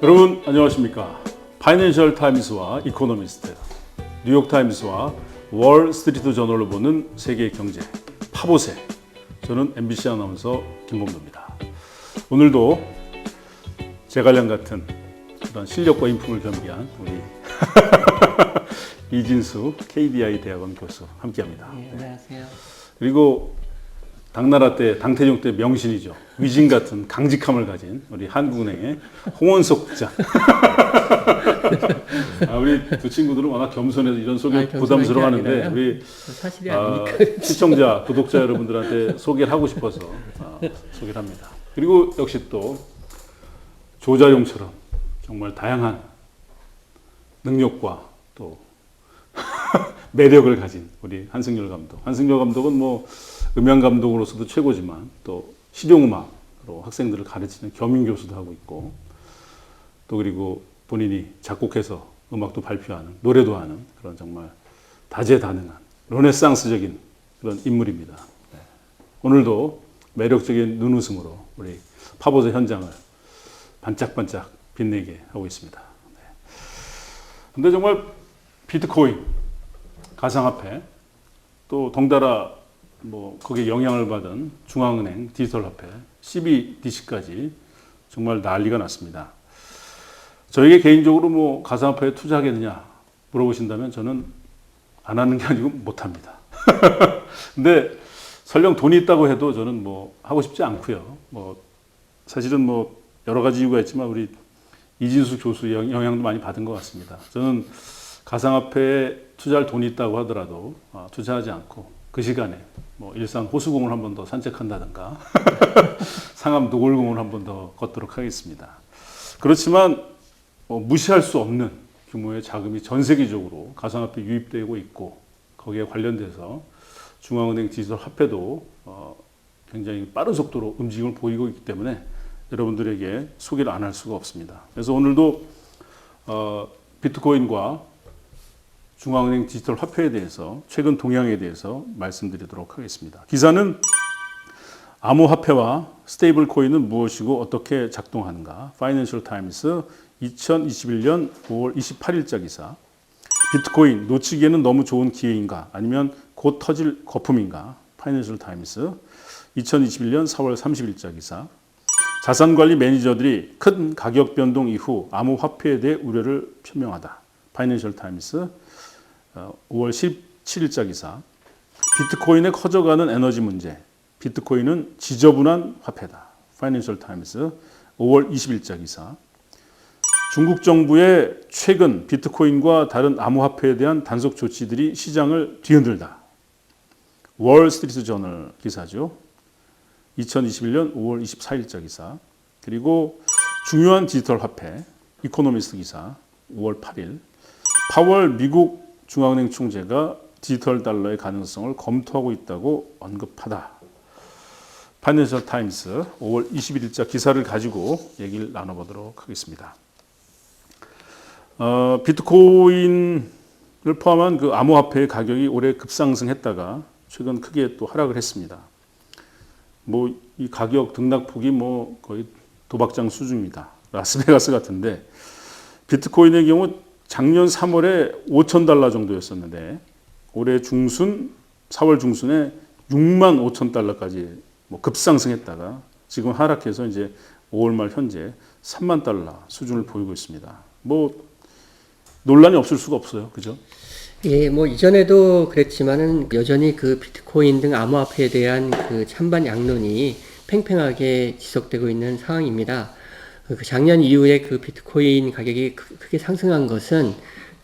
여러분 안녕하십니까? 파이낸셜 타임스와 이코노미스트, 뉴욕 타임스와 월 스트리트 저널로 보는 세계 경제 파보세. 저는 MBC 아나운서 김봉도입니다. 오늘도 제갈량 같은 그런 실력과 인품을 겸비한 우리 이진수 KDI 대학원 교수 함께합니다. 네, 안녕하세요. 그리고 당나라 때 당태종 때 명신이죠. 위진 같은 강직함을 가진 우리 한국은행의 홍원석 국장. 우리 두 친구들은 워낙 겸손해서 이런 소개 부담스러워하는데 우리 사실이 아니니까 시청자, 구독자 여러분들한테 소개를 하고 싶어서 소개를 합니다. 그리고 역시 또 조자룡처럼 정말 다양한 능력과 또 매력을 가진 우리 한승열 감독. 한승열 감독은 뭐 음향 감독으로서도 최고지만 또 실용음악으로 학생들을 가르치는 겸임 교수도 하고 있고, 또 그리고 본인이 작곡해서 음악도 발표하는, 노래도 하는 그런 정말 다재다능한 르네상스적인 그런 인물입니다. 네. 오늘도 매력적인 눈웃음으로 우리 파보세 현장을 반짝반짝 빛내게 하고 있습니다. 네. 근데 정말 비트코인, 가상화폐, 또 덩달아 뭐 거기에 영향을 받은 중앙은행 디지털 화폐 CBDC까지 정말 난리가 났습니다. 저에게 개인적으로 뭐 가상화폐에 투자하겠느냐 물어보신다면 저는 안 하는 게 아니고 못 합니다. 근데 설령 돈이 있다고 해도 저는 뭐 하고 싶지 않고요. 뭐 사실은 뭐 여러 가지 이유가 있지만 우리 이진수 교수의 영향도 많이 받은 것 같습니다. 저는 가상화폐에 투자할 돈이 있다고 하더라도 투자하지 않고 그 시간에 뭐 일산 호수공을 한 번 더 산책한다든가 상암 노골공을 한 번 더 걷도록 하겠습니다. 그렇지만 무시할 수 없는 규모의 자금이 전 세계적으로 가상화폐 유입되고 있고, 거기에 관련돼서 중앙은행 디지털 화폐도 굉장히 빠른 속도로 움직임을 보이고 있기 때문에 여러분들에게 소개를 안 할 수가 없습니다. 그래서 오늘도 비트코인과 중앙은행 디지털 화폐에 대해서 최근 동향에 대해서 말씀드리도록 하겠습니다. 기사는 암호화폐와 스테이블 코인은 무엇이고 어떻게 작동하는가, 파이낸셜 타임스 2021년 5월 28일자 기사. 비트코인 놓치기에는 너무 좋은 기회인가 아니면 곧 터질 거품인가, 파이낸셜 타임스 2021년 4월 30일자 기사. 자산관리 매니저들이 큰 가격 변동 이후 암호화폐에 대해 우려를 표명하다, 파이낸셜 타임스 5월 17일자 기사. 비트코인의 커져가는 에너지 문제, 비트코인은 지저분한 화폐다, 파이낸셜 타임스 5월 20일자 기사. 중국 정부의 최근 비트코인과 다른 암호화폐에 대한 단속 조치들이 시장을 뒤흔들다, 월 스트리트 저널 기사죠. 2021년 5월 24일자 기사. 그리고 중요한 디지털 화폐, 이코노미스트 기사 5월 8일. 파월 미국 중앙은행 총재가 디지털 달러의 가능성을 검토하고 있다고 언급하다, 파이낸셜 타임스 5월 21일자 기사를 가지고 얘기를 나눠보도록 하겠습니다. 비트코인을 포함한 그 암호화폐의 가격이 올해 급상승했다가 최근 크게 또 하락을 했습니다. 뭐 이 가격 등락폭이 뭐 거의 도박장 수준입니다. 라스베가스 같은데, 비트코인의 경우 작년 3월에 5,000달러 정도였었는데 올해 중순, 4월 중순에 6만 5천 달러까지 뭐 급상승했다가 지금 하락해서 이제 5월 말 현재 3만 달러 수준을 보이고 있습니다. 뭐 논란이 없을 수가 없어요, 그죠? 예, 뭐 이전에도 그랬지만은 여전히 그 비트코인 등 암호화폐에 대한 그 찬반 양론이 팽팽하게 지속되고 있는 상황입니다. 그 작년 이후에 그 비트코인 가격이 크게 상승한 것은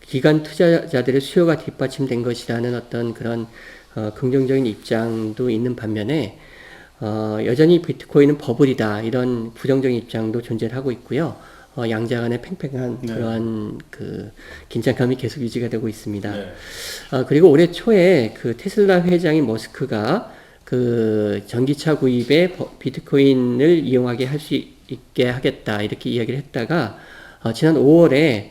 기관 투자자들의 수요가 뒷받침된 것이라는 어떤 그런 긍정적인 입장도 있는 반면에 여전히 비트코인은 버블이다, 이런 부정적인 입장도 존재를 하고 있고요. 양자 간의 팽팽한 그런 그 긴장감이 계속 유지가 되고 있습니다. 네. 그리고 올해 초에 그 테슬라 회장인 머스크가 그 전기차 구입에 비트코인을 이용하게 할 수 있게 하겠다, 이렇게 이야기를 했다가 지난 5월에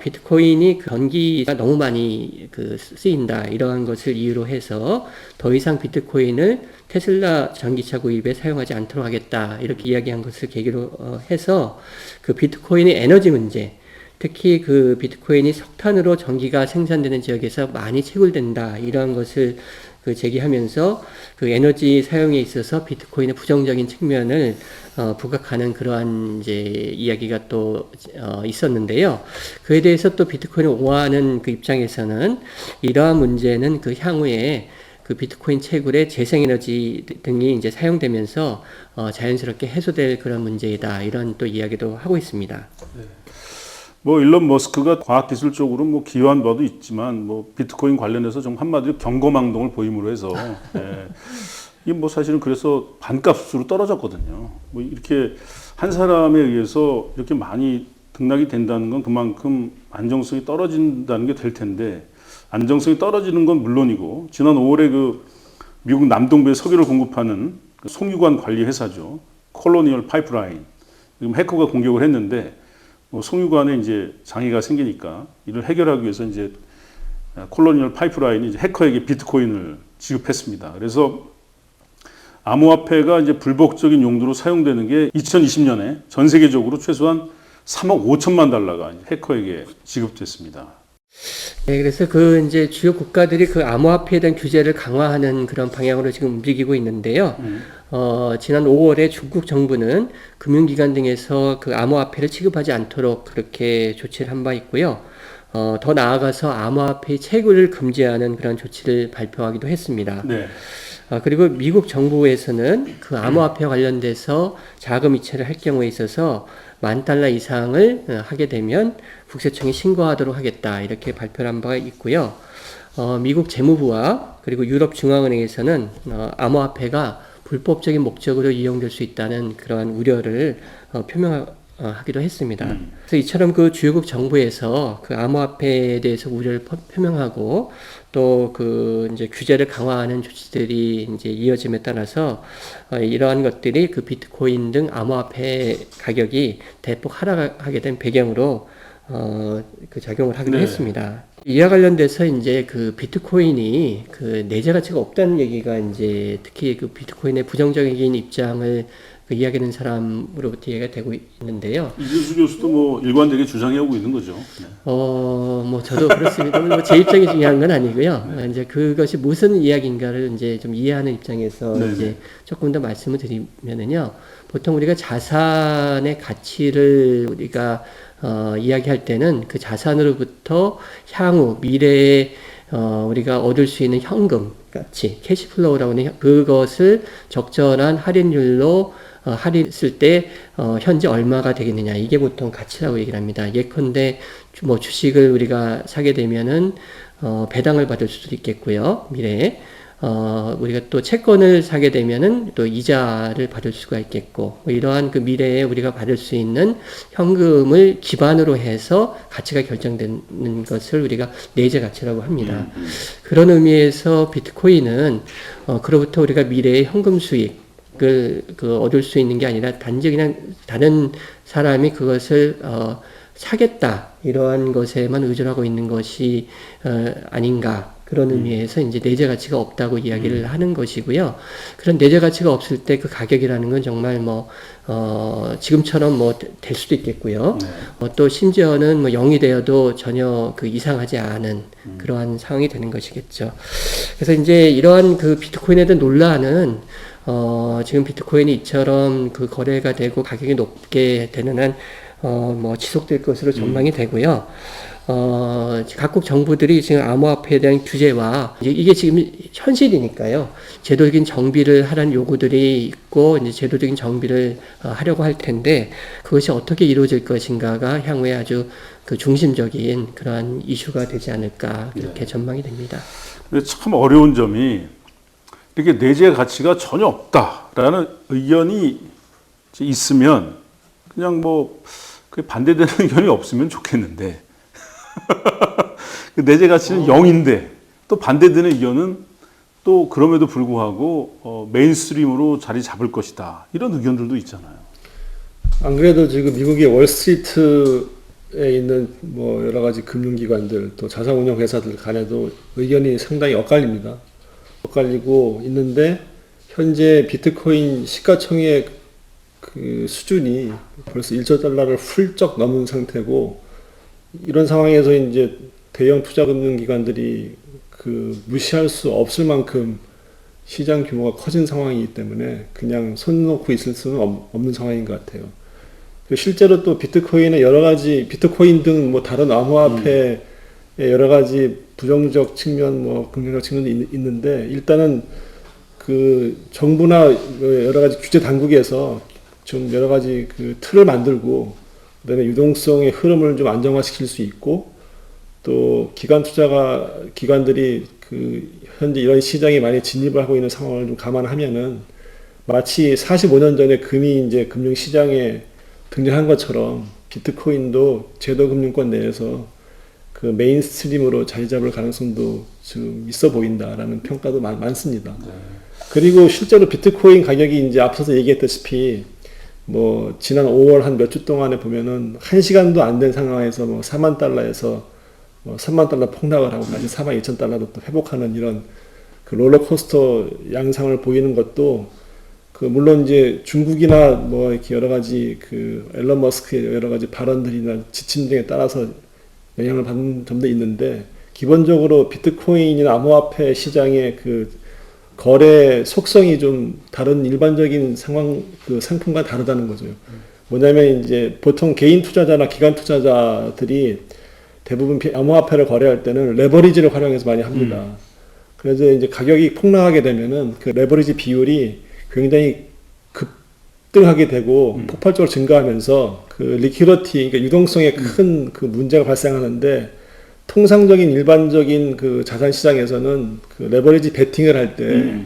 비트코인이 그 전기가 너무 많이 쓰인다 이러한 것을 이유로 해서 더 이상 비트코인을 테슬라 전기차 구입에 사용하지 않도록 하겠다 이렇게 이야기한 것을 계기로 해서 그 비트코인의 에너지 문제, 특히 그 비트코인이 석탄으로 전기가 생산되는 지역에서 많이 채굴된다 이러한 것을 제기하면서 그 에너지 사용에 있어서 비트코인의 부정적인 측면을 부각하는 그러한 이제 이야기가 또 있었는데요. 그에 대해서 또 비트코인을 옹호하는 그 입장에서는 이러한 문제는 그 향후에 그 비트코인 채굴의 재생에너지 등이 이제 사용되면서 자연스럽게 해소될 그런 문제이다 이런 또 이야기도 하고 있습니다. 네. 뭐 일론 머스크가 과학기술적으로 뭐 기여한 바도 있지만 뭐 비트코인 관련해서 좀 한마디로 경거망동을 보임으로 해서 이게 뭐 사실은 그래서 반값으로 떨어졌거든요. 뭐 이렇게 한 사람에 의해서 이렇게 많이 등락이 된다는 건 그만큼 안정성이 떨어진다는 게 될 텐데 안정성이 떨어지는 건 물론이고 지난 5월에 그 미국 남동부에 석유를 공급하는 그 송유관 관리 회사죠. 콜로니얼 파이프라인 지금 해커가 공격을 했는데 뭐 송유관에 이제 장애가 생기니까 이를 해결하기 위해서 이제 콜로니얼 파이프라인이 이제 해커에게 비트코인을 지급했습니다. 그래서 암호화폐가 이제 불법적인 용도로 사용되는 게 2020년에 전 세계적으로 최소한 3억 5천만 달러가 해커에게 지급됐습니다. 네, 그래서 그 이제 주요 국가들이 그 암호화폐에 대한 규제를 강화하는 그런 방향으로 지금 움직이고 있는데요. 지난 5월에 중국 정부는 금융기관 등에서 그 암호화폐를 취급하지 않도록 그렇게 조치를 한 바 있고요. 더 나아가서 암호화폐의 채굴을 금지하는 그런 조치를 발표하기도 했습니다. 네. 그리고 미국 정부에서는 그 암호화폐 관련돼서 자금 이체를 할 경우에 있어서 $10,000 이상을 하게 되면 국세청에 신고하도록 하겠다 이렇게 발표를 한 바가 있고요. 미국 재무부와 그리고 유럽 중앙은행에서는 암호화폐가 불법적인 목적으로 이용될 수 있다는 그러한 우려를 표명하기도 했습니다. 그래서 이처럼 그 주요국 정부에서 그 암호화폐에 대해서 우려를 표명하고 또 그 이제 규제를 강화하는 조치들이 이제 이어짐에 따라서 이러한 것들이 그 비트코인 등 암호화폐 가격이 대폭 하락하게 된 배경으로 그 작용을 하기도 했습니다. 이와 관련돼서 이제 그 비트코인이 그 내재 가치가 없다는 얘기가 이제 특히 그 비트코인의 부정적인 입장을 그 이야기하는 사람으로부터 얘기가 되고 있는데요. 이준수 교수도 뭐 일관되게 주장해오고 있는 거죠. 네. 뭐 저도 그렇습니다. 뭐 제 입장이 중요한 건 아니고요. 네. 이제 그것이 무슨 이야기인가를 이제 좀 이해하는 입장에서 네네. 이제 조금 더 말씀을 드리면은요. 보통 우리가 자산의 가치를 우리가 이야기할 때는 그 자산으로부터 향후 미래에 우리가 얻을 수 있는 현금 가치, 캐시플로우라고 하는 그것을 적절한 할인율로 할인했을 때 현재 얼마가 되겠느냐 이게 보통 가치라고 얘기를 합니다. 예컨대 뭐 주식을 우리가 사게 되면은 배당을 받을 수도 있겠고요. 미래에 우리가 또 채권을 사게 되면은 또 이자를 받을 수가 있겠고 뭐 이러한 그 미래에 우리가 받을 수 있는 현금을 기반으로 해서 가치가 결정되는 것을 우리가 내재 가치라고 합니다. 그런 의미에서 비트코인은 그로부터 우리가 미래의 현금 수익을 얻을 수 있는 게 아니라 단지 그냥 다른 사람이 그것을 사겠다 이러한 것에만 의존하고 있는 것이 아닌가. 그런 의미에서 이제 내재 가치가 없다고 이야기를 하는 것이고요. 그런 내재 가치가 없을 때 그 가격이라는 건 정말 지금처럼 될 수도 있겠고요. 또 심지어는 0이 되어도 전혀 그 이상하지 않은 그러한 상황이 되는 것이겠죠. 그래서 이제 이러한 그 비트코인에 대한 논란은 지금 비트코인이 이처럼 그 거래가 되고 가격이 높게 되는 한 지속될 것으로 전망이 되고요. 각국 정부들이 지금 암호화폐에 대한 규제와 이게 지금 현실이니까요. 제도적인 정비를 하라는 요구들이 있고 이제 제도적인 정비를 하려고 할 텐데 그것이 어떻게 이루어질 것인가가 향후에 아주 그 중심적인 그러한 이슈가 되지 않을까 그렇게 전망이 됩니다. 근데 참 어려운 점이 이렇게 내재 가치가 전혀 없다라는 의견이 있으면 그냥 그 반대되는 의견이 없으면 좋겠는데 그 내재 가치는 0인데 또 반대되는 의견은 또 그럼에도 불구하고 메인스트림으로 자리 잡을 것이다 이런 의견들도 있잖아요. 안 그래도 지금 미국의 월스트리트 있는 뭐 여러 가지 금융기관들 또 자산운용 회사들 간에도 의견이 상당히 엇갈립니다. 엇갈리고 있는데 현재 비트코인 시가총액 그 수준이 벌써 1조 달러를 훌쩍 넘은 상태고 이런 상황에서 이제 대형 투자금융기관들이 그 무시할 수 없을 만큼 시장 규모가 커진 상황이기 때문에 그냥 손 놓고 있을 수는 없는 상황인 것 같아요. 실제로 또 비트코인의 여러 가지 비트코인 등 뭐 다른 암호화폐의 여러 가지 부정적 측면, 뭐 긍정적 측면도 있는데 일단은 그 정부나 여러 가지 규제 당국에서 좀 여러 가지 그 틀을 만들고 그다음에 유동성의 흐름을 좀 안정화시킬 수 있고 또 기관들이 그 현재 이런 시장에 많이 진입을 하고 있는 상황을 좀 감안하면은 마치 45년 전에 금이 이제 금융 시장에 등장한 것처럼 비트코인도 제도금융권 내에서 그 메인스트림으로 자리 잡을 가능성도 좀 있어 보인다라는 평가도 많습니다. 네. 그리고 실제로 비트코인 가격이 이제 앞서서 얘기했다시피 뭐 지난 5월 한 몇 주 동안에 보면은 1시간도 안 된 상황에서 뭐 4만 달러에서 뭐 3만 달러 폭락을 하고 다시 4만 2천 달러로 또 회복하는 이런 그 롤러코스터 양상을 보이는 것도 그 물론 이제 중국이나 뭐 이렇게 여러 가지 그 앨런 머스크의 여러 가지 발언들이나 지침 등에 따라서 영향을 받는 점도 있는데 기본적으로 비트코인이나 암호화폐 시장의 그 거래 속성이 좀 다른 일반적인 상황 그 상품과 다르다는 거죠. 뭐냐면 이제 보통 개인 투자자나 기관 투자자들이 대부분 암호화폐를 거래할 때는 레버리지를 활용해서 많이 합니다. 그래서 이제 가격이 폭락하게 되면은 그 레버리지 비율이 굉장히 급등하게 되고 폭발적으로 증가하면서 그 리퀴디티, 그러니까 유동성에 큰 그 문제가 발생하는데 통상적인 일반적인 그 자산 시장에서는 그 레버리지 베팅을 할 때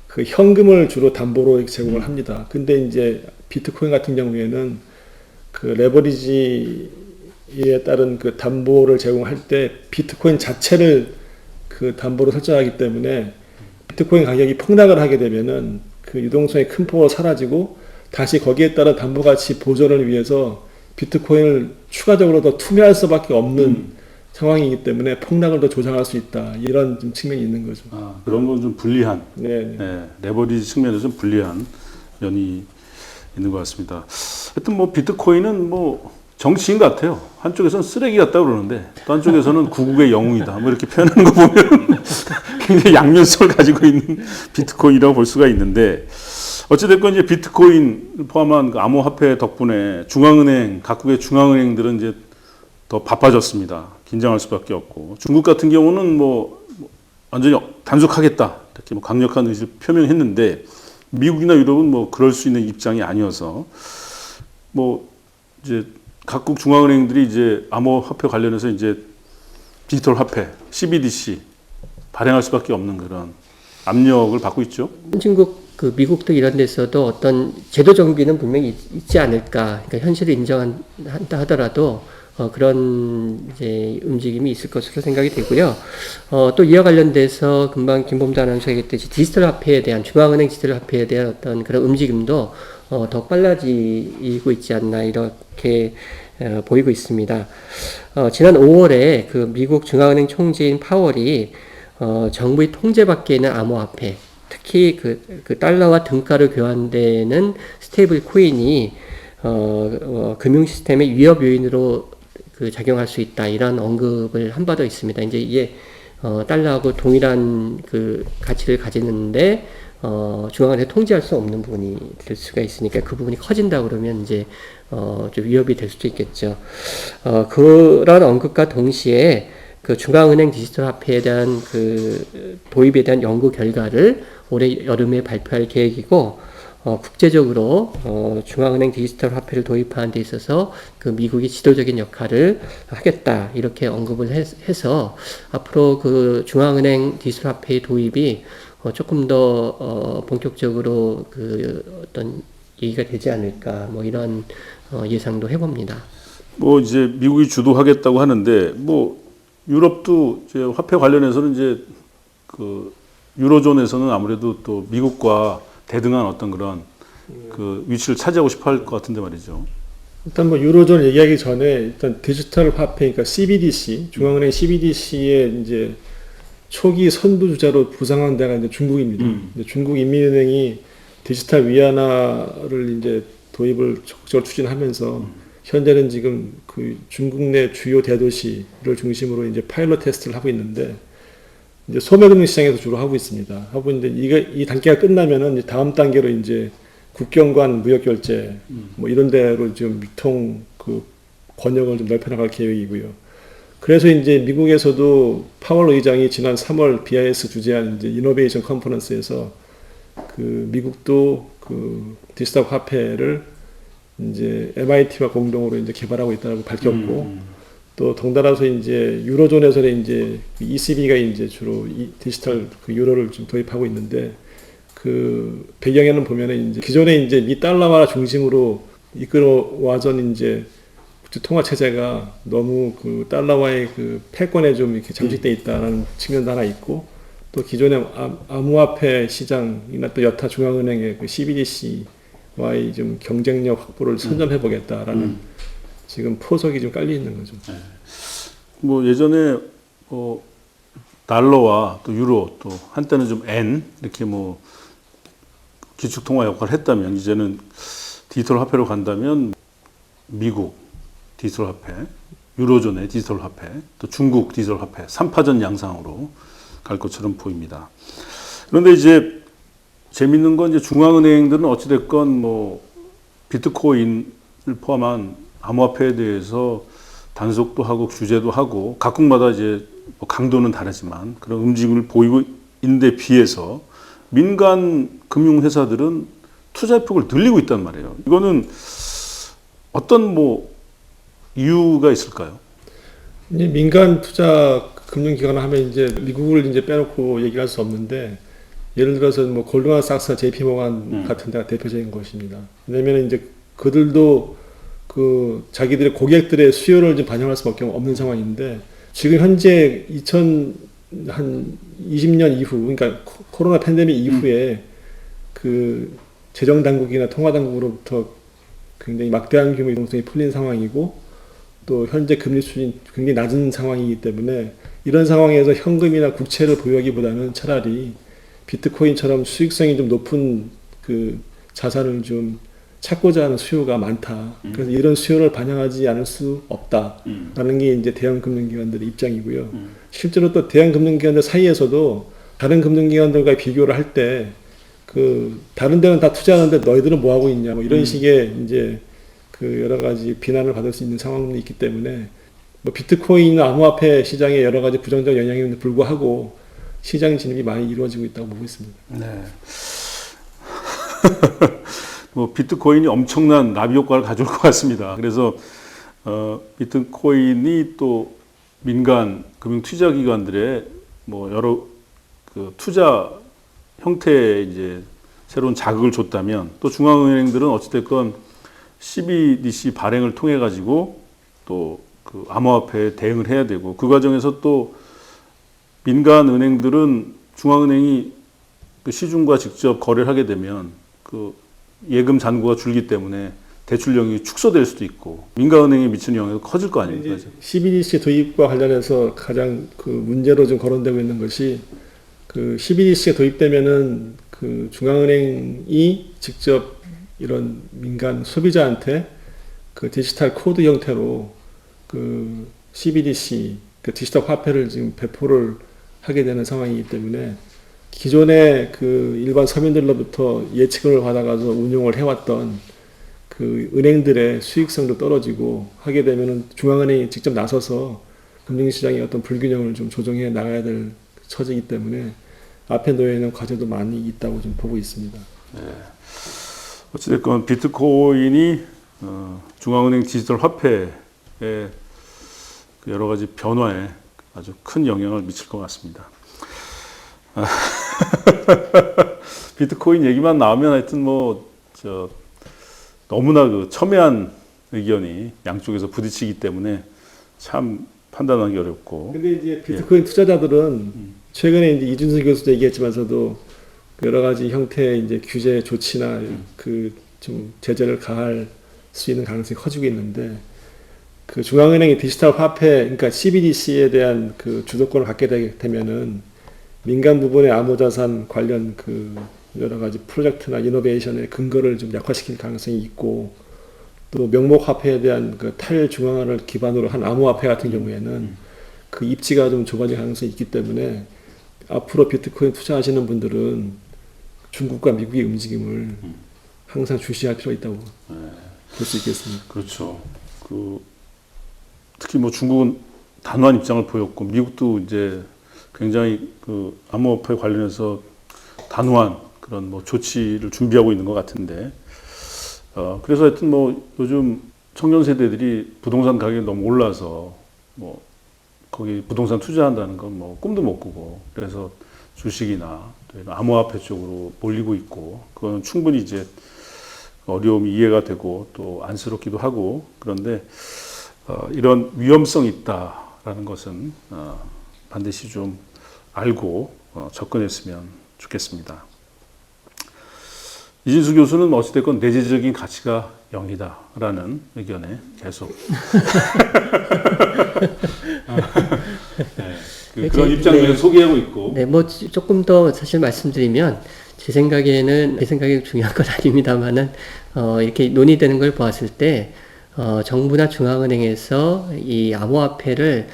그 현금을 주로 담보로 제공을 합니다. 근데 이제 비트코인 같은 경우에는 그 레버리지에 따른 그 담보를 제공할 때 비트코인 자체를 그 담보로 설정하기 때문에 비트코인 가격이 폭락을 하게 되면은 그 유동성이 큰 폭으로 사라지고 다시 거기에 따른 담보가치 보존을 위해서 비트코인을 추가적으로 더 투매할 수밖에 없는 상황이기 때문에 폭락을 더 조장할 수 있다. 이런 좀 측면이 있는 거죠. 아, 그런 건 좀 불리한, 네. 레버리지 측면에서 좀 불리한 면이 있는 것 같습니다. 하여튼 뭐 비트코인은 뭐 정치인 같아요. 한쪽에서는 쓰레기 같다고 그러는데 또 한쪽에서는 구국의 영웅이다. 뭐 이렇게 표현하는 거 보면 굉장히 양면성을 가지고 있는 비트코인이라고 볼 수가 있는데 어찌됐건 이제 비트코인 포함한 그 암호화폐 덕분에 각국의 중앙은행들은 이제 더 바빠졌습니다. 긴장할 수밖에 없고 중국 같은 경우는 뭐 완전히 단속하겠다 이렇게 뭐 강력한 의지를 표명했는데 미국이나 유럽은 뭐 그럴 수 있는 입장이 아니어서 뭐 이제 각국 중앙은행들이 이제 암호화폐 관련해서 이제 디지털 화폐 CBDC 발행할 수밖에 없는 그런 압력을 받고 있죠. 선진국 그 미국 등 이런 데서도 어떤 제도 정비는 분명히 있지 않을까. 그러니까 현실을 인정한다 하더라도 그런 이제 움직임이 있을 것으로 생각이 되고요. 또 이와 관련돼서 금방 김범도 아나운서가 얘기했듯이 디지털 화폐에 대한 중앙은행 디지털 화폐에 대한 어떤 그런 움직임도 더 빨라지고 있지 않나 이렇게 보이고 있습니다. 지난 5월에 그 미국 중앙은행 총재인 파월이 정부의 통제 밖에 있는 암호화폐, 특히 그 달러와 등가로 교환되는 스테이블 코인이 금융 시스템의 위협 요인으로 그 작용할 수 있다 이런 언급을 한 바도 있습니다. 이제 이게 달러하고 동일한 그 가치를 가지는데 중앙은행이 통제할 수 없는 부분이 될 수가 있으니까 그 부분이 커진다 그러면 이제 좀 위협이 될 수도 있겠죠. 그런 언급과 동시에 그 중앙은행 디지털 화폐에 대한 그 도입에 대한 연구 결과를 올해 여름에 발표할 계획이고 국제적으로 중앙은행 디지털 화폐를 도입하는 데 있어서 그 미국이 지도적인 역할을 하겠다 이렇게 언급을 해서 앞으로 그 중앙은행 디지털 화폐의 도입이 조금 더 본격적으로 그 어떤 얘기가 되지 않을까 뭐 이런 예상도 해봅니다. 뭐 이제 미국이 주도하겠다고 하는데 뭐 유럽도 이제 화폐 관련해서는 이제 그 유로존에서는 아무래도 또 미국과 대등한 어떤 그런 그 위치를 차지하고 싶어 할 것 같은데 말이죠. 일단 뭐 유로존 얘기하기 전에 일단 디지털 화폐, 그러니까 CBDC, 중앙은행 CBDC의 이제 초기 선두 주자로 부상한 데가 이제 중국입니다. 이제 중국 인민은행이 디지털 위안화를 이제 도입을 적극적으로 추진하면서 현재는 지금 그 중국 내 주요 대도시를 중심으로 이제 파일럿 테스트를 하고 있는데 이제 소매금융 시장에서 주로 하고 있습니다. 하고 있는데 이 단계가 끝나면은 이제 다음 단계로 이제 국경 간 무역 결제 뭐 이런 데로 좀 유통 그 권역을 좀 넓혀나갈 계획이고요. 그래서 이제 미국에서도 파월 의장이 지난 3월 BIS 주재한 이제 이노베이션 컨퍼런스에서 그 미국도 그 디지털 화폐를 이제 MIT와 공동으로 이제 개발하고 있다고 밝혔고 또 덩달아서 이제 유로존에서는 이제 ECB가 이제 주로 이 디지털 그 유로를 좀 도입하고 있는데 그 배경에는 보면은 이제 기존에 이제 미 달러화 중심으로 이끌어 와전 이제 국제 통화 체제가 너무 그 달러화의 그 패권에 좀 이렇게 잠식돼 있다는 측면도 하나 있고 또 기존의 암호화폐 시장이나 또 여타 중앙은행의 그 CBDC와의 좀 경쟁력 확보를 선점해 보겠다라는 지금 포석이 좀 깔려 있는 거죠. 뭐 예전에 달러와 또 유로 또 한때는 좀 엔 이렇게 뭐 기축 통화 역할을 했다면 이제는 디지털 화폐로 간다면 미국 디지털 화폐, 유로존의 디지털 화폐, 또 중국 디지털 화폐 3파전 양상으로 갈 것처럼 보입니다. 그런데 이제 재밌는 건 이제 중앙은행들은 어찌됐건 뭐 비트코인을 포함한 암호화폐에 대해서 단속도 하고 규제도 하고 각국마다 이제 뭐 강도는 다르지만 그런 움직임을 보이고 있는데 비해서 민간 금융회사들은 투자 폭을 늘리고 있단 말이에요. 이거는 어떤 뭐 이유가 있을까요? 이제 민간 투자 금융기관을 하면 이제 미국을 이제 빼놓고 얘기할 수 없는데 예를 들어서 뭐 골드만삭스나 JP모간 같은 데가 대표적인 것입니다. 왜냐면 이제 그들도 그 자기들의 고객들의 수요를 좀 반영할 수밖에 없는 상황인데 지금 현재 2020년 이후 그러니까 코로나 팬데믹 이후에 그 재정 당국이나 통화 당국으로부터 굉장히 막대한 규모의 이동성이 풀린 상황이고 또 현재 금리 수준이 굉장히 낮은 상황이기 때문에 이런 상황에서 현금이나 국채를 보유하기보다는 차라리 비트코인처럼 수익성이 좀 높은 그 자산을 좀 찾고자 하는 수요가 많다. 그래서 이런 수요를 반영하지 않을 수 없다라는 게 이제 대형 금융기관들의 입장이고요. 실제로 또 대형 금융기관들 사이에서도 다른 금융기관들과 비교를 할 때 그 다른 데는 다 투자하는데 너희들은 뭐 하고 있냐 뭐 이런 식의 이제 그 여러 가지 비난을 받을 수 있는 상황이 있기 때문에 뭐 비트코인이나 암호화폐 시장에 여러 가지 부정적 영향에도 불구하고 시장 진입이 많이 이루어지고 있다고 보고 있습니다. 네. 뭐 비트코인이 엄청난 나비 효과를 가져올 것 같습니다. 그래서 비트코인이 또 민간 금융 투자 기관들의 뭐 여러 그 투자 형태에 이제 새로운 자극을 줬다면 또 중앙은행들은 어찌됐건 CBDC 발행을 통해 가지고 또 그 암호화폐에 대응을 해야 되고 그 과정에서 또 민간 은행들은 중앙은행이 그 시중과 직접 거래를 하게 되면 그 예금 잔고가 줄기 때문에 대출 영역이 축소될 수도 있고 민간은행에 미치는 영향이 커질 거 아닙니까? CBDC 도입과 관련해서 가장 그 문제로 좀 거론되고 있는 것이 그 CBDC가 도입되면은 그 중앙은행이 직접 이런 민간 소비자한테 그 디지털 코드 형태로 그 CBDC 그 디지털 화폐를 지금 배포를 하게 되는 상황이기 때문에 기존의 그 일반 서민들로부터 예측을 받아가서 운용을 해왔던 그 은행들의 수익성도 떨어지고 하게 되면은 중앙은행이 직접 나서서 금융시장의 어떤 불균형을 좀 조정해 나가야 될 처지이기 때문에 앞에 놓여 있는 과제도 많이 있다고 좀 보고 있습니다. 네. 어찌됐건 비트코인이 중앙은행 디지털 화폐의 여러 가지 변화에 아주 큰 영향을 미칠 것 같습니다. 비트코인 얘기만 나오면 하여튼 너무나 그 첨예한 의견이 양쪽에서 부딪히기 때문에 참 판단하기 어렵고. 근데 이제 비트코인 투자자들은 최근에 이제 이준석 교수도 얘기했지만서도 여러 가지 형태의 이제 규제 조치나 그 좀 제재를 가할 수 있는 가능성이 커지고 있는데 그 중앙은행이 디지털 화폐, 그러니까 CBDC에 대한 그 주도권을 갖게 되면은 민간 부분의 암호자산 관련 그 여러 가지 프로젝트나 이노베이션의 근거를 좀 약화시킬 가능성이 있고 또 명목 화폐에 대한 그 탈중앙화를 기반으로 한 암호화폐 같은 경우에는 그 입지가 좀 좁아질 가능성이 있기 때문에 앞으로 비트코인 투자하시는 분들은 중국과 미국의 움직임을 항상 주시할 필요가 있다고 볼 수 있겠습니다. 그렇죠. 특히 뭐 중국은 단호한 입장을 보였고 미국도 이제 굉장히 그 암호화폐 관련해서 단호한 그런 뭐 조치를 준비하고 있는 것 같은데 그래서 하여튼 뭐 요즘 청년 세대들이 부동산 가격이 너무 올라서 뭐 거기 부동산 투자한다는 건 뭐 꿈도 못 꾸고 그래서 주식이나 또 암호화폐 쪽으로 몰리고 있고 그건 충분히 이제 어려움이 이해가 되고 또 안쓰럽기도 하고 그런데 이런 위험성이 있다라는 것은 반드시 좀 알고 접근했으면 좋겠습니다. 이진수 교수는 어찌됐건 내재적인 가치가 0이다라는 의견에 계속 그런 입장을 소개하고 있고. 네, 뭐 조금 더 사실 말씀드리면 제 생각에 중요한 건 아닙니다만은 이렇게 논의되는 걸 보았을 때 정부나 중앙은행에서 이 암호화폐를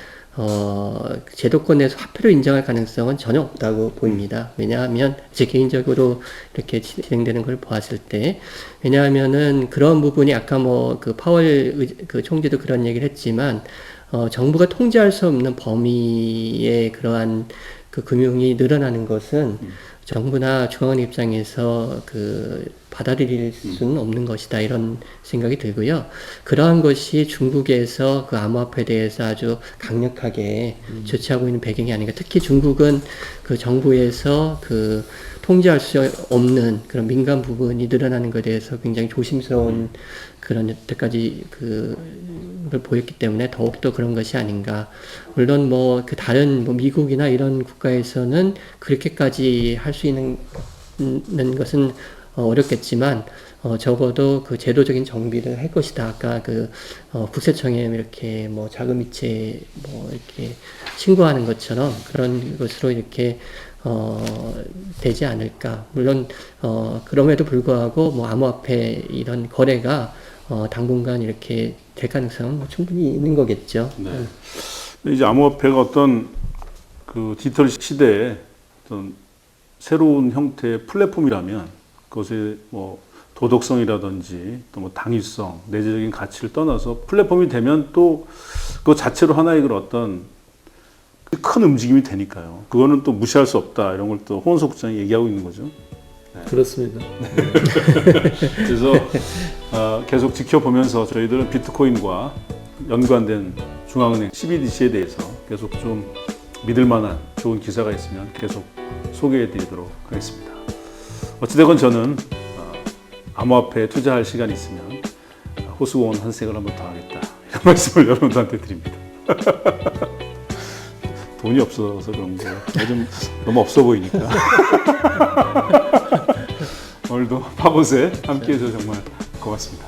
제도권 내에서 화폐로 인정할 가능성은 전혀 없다고 보입니다. 왜냐하면 제 개인적으로 이렇게 진행되는 걸 보았을 때 왜냐하면은 그런 부분이 아까 뭐 그 파월 그 총재도 그런 얘기를 했지만 정부가 통제할 수 없는 범위의 그러한 그 금융이 늘어나는 것은 정부나 중앙은행 입장에서 받아들일 수는 없는 것이다 이런 생각이 들고요. 그러한 것이 중국에서 그 암호화폐에 대해서 아주 강력하게 조치하고 있는 배경이 아닌가. 특히 중국은 그 정부에서 통제할 수 없는 그런 민간 부분이 늘어나는 것에 대해서 굉장히 조심스러운 그런 여태까지 걸 보였기 때문에 더욱더 그런 것이 아닌가. 물론 뭐 다른 뭐 미국이나 이런 국가에서는 그렇게까지 할 수 있는 것은 어렵겠지만 적어도 그 제도적인 정비를 할 것이다. 아까 국세청에 이렇게 뭐 자금이체 뭐 이렇게 신고하는 것처럼 그런 것으로 이렇게 되지 않을까. 물론 그럼에도 불구하고 뭐 암호화폐 이런 거래가 당분간 이렇게 될 가능성은 뭐 충분히 있는 거겠죠. 네. 근데 이제 암호화폐가 어떤 그 디지털 시대에 어떤 새로운 형태의 플랫폼이라면 그것의 뭐 도덕성이라든지 또 뭐 당위성, 내재적인 가치를 떠나서 플랫폼이 되면 또 그 자체로 하나의 그런 어떤 큰 움직임이 되니까요. 그거는 또 무시할 수 없다. 이런 걸 또 홍원석 국장이 얘기하고 있는 거죠. 네. 그렇습니다. 그래서 계속 지켜보면서 저희들은 비트코인과 연관된 중앙은행 CBDC에 대해서 계속 좀 믿을 만한 좋은 기사가 있으면 계속 소개해 드리도록 하겠습니다. 어찌되건 저는 암호화폐에 투자할 시간이 있으면 호수공원 한색을 한번 더 하겠다. 이런 말씀을 여러분들한테 드립니다. 돈이 없어서 그런 거 요즘 너무 없어 보이니까. 오늘도 파봇에 함께해서 정말 고맙습니다.